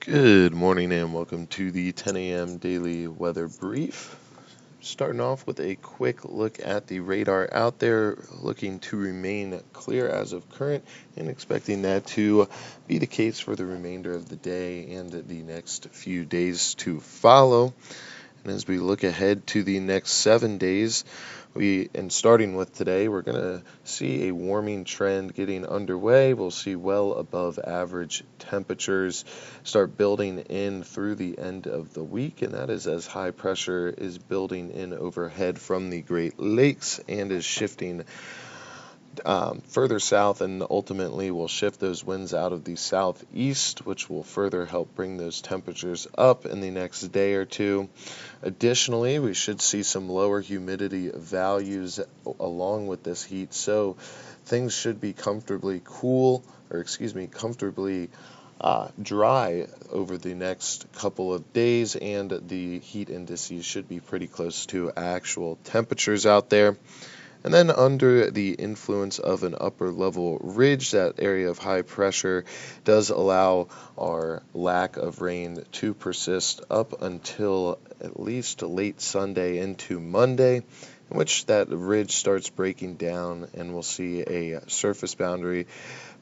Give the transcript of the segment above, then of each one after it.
Good morning and welcome to the 10 a.m. daily weather brief. Starting off with a quick look at the radar out there, looking to remain clear as of current and expecting that to be the case for the remainder of the day and the next few days to follow. And as we look ahead to the next 7 days, starting with today, we're going to see a warming trend getting underway. We'll see well above average temperatures start building in through the end of the week, and that is as high pressure is building in overhead from the Great Lakes and is shifting further south, and ultimately will shift those winds out of the southeast, which will further help bring those temperatures up in the next day or two. Additionally, we should see some lower humidity values along with this heat, so things should be comfortably dry over the next couple of days, and the heat indices should be pretty close to actual temperatures out there. And then under the influence of an upper level ridge, that area of high pressure does allow our lack of rain to persist up until at least late Sunday into Monday, in which that ridge starts breaking down and we'll see a surface boundary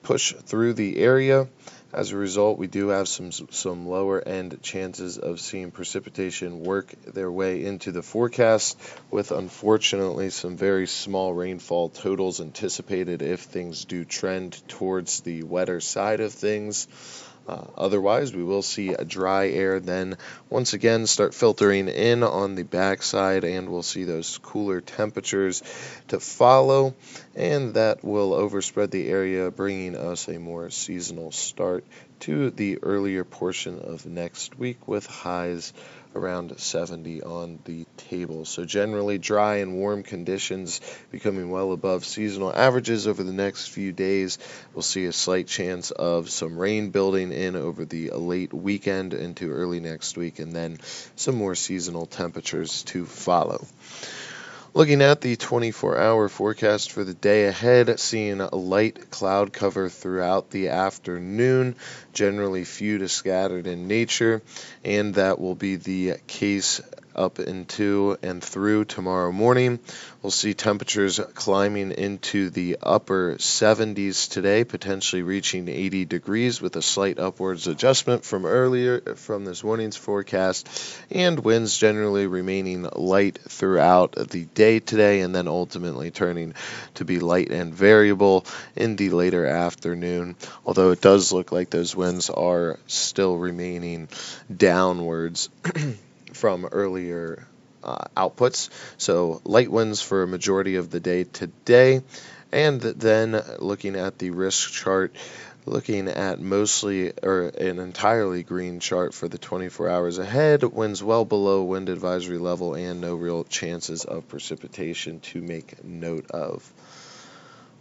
push through the area. As a result, we do have some lower end chances of seeing precipitation work their way into the forecast, with unfortunately some very small rainfall totals anticipated if things do trend towards the wetter side of things. Otherwise, we will see a dry air then once again start filtering in on the backside, and we'll see those cooler temperatures to follow, and that will overspread the area, bringing us a more seasonal start to the earlier portion of next week, with highs around 70 on the table. So generally dry and warm conditions becoming well above seasonal averages over the next few days. We'll see a slight chance of some rain building in over the late weekend into early next week, and then some more seasonal temperatures to follow. Looking at the 24-hour forecast for the day ahead, seeing a light cloud cover throughout the afternoon, generally few to scattered in nature, and that will be the case up into and through tomorrow morning. We'll see temperatures climbing into the upper 70s today, potentially reaching 80 degrees with a slight upwards adjustment from this morning's forecast, and winds generally remaining light throughout the day today, and then ultimately turning to be light and variable in the later afternoon, although it does look like those winds are still remaining downwards from earlier outputs. So light winds for a majority of the day today. And then looking at the risk chart, looking at an entirely green chart for the 24 hours ahead, winds well below wind advisory level and no real chances of precipitation to make note of.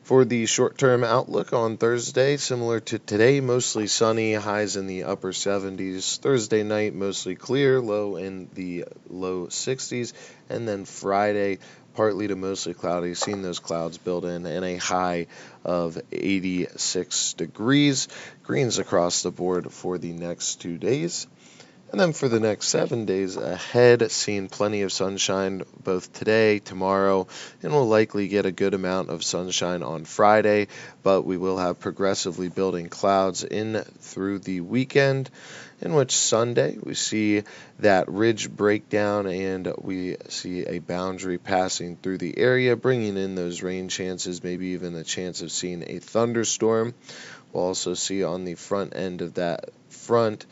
For the short-term outlook on Thursday, similar to today, mostly sunny, highs in the upper 70s. Thursday night, mostly clear, low in the low 60s. And then Friday, partly to mostly cloudy, seeing those clouds build in, and a high of 86 degrees. Greens across the board for the next 2 days. And then for the next 7 days ahead, seeing plenty of sunshine both today, tomorrow, and we'll likely get a good amount of sunshine on Friday, but we will have progressively building clouds in through the weekend, in which Sunday we see that ridge breakdown and we see a boundary passing through the area, bringing in those rain chances, maybe even a chance of seeing a thunderstorm. We'll also see on the front end of that front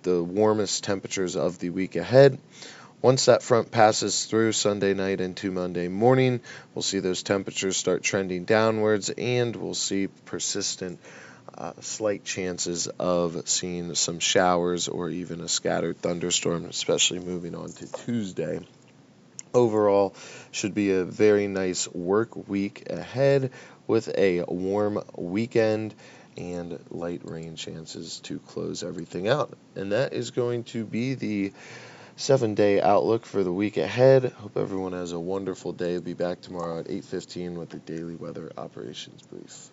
the warmest temperatures of the week ahead. Once that front passes through Sunday night into Monday morning, we'll see those temperatures start trending downwards, and we'll see persistent slight chances of seeing some showers or even a scattered thunderstorm, especially moving on to Tuesday. Overall, should be a very nice work week ahead with a warm weekend and light rain chances to close everything out. And that is going to be the 7-day outlook for the week ahead. Hope everyone has a wonderful day. I'll be back tomorrow at 8:15 with the daily weather operations brief.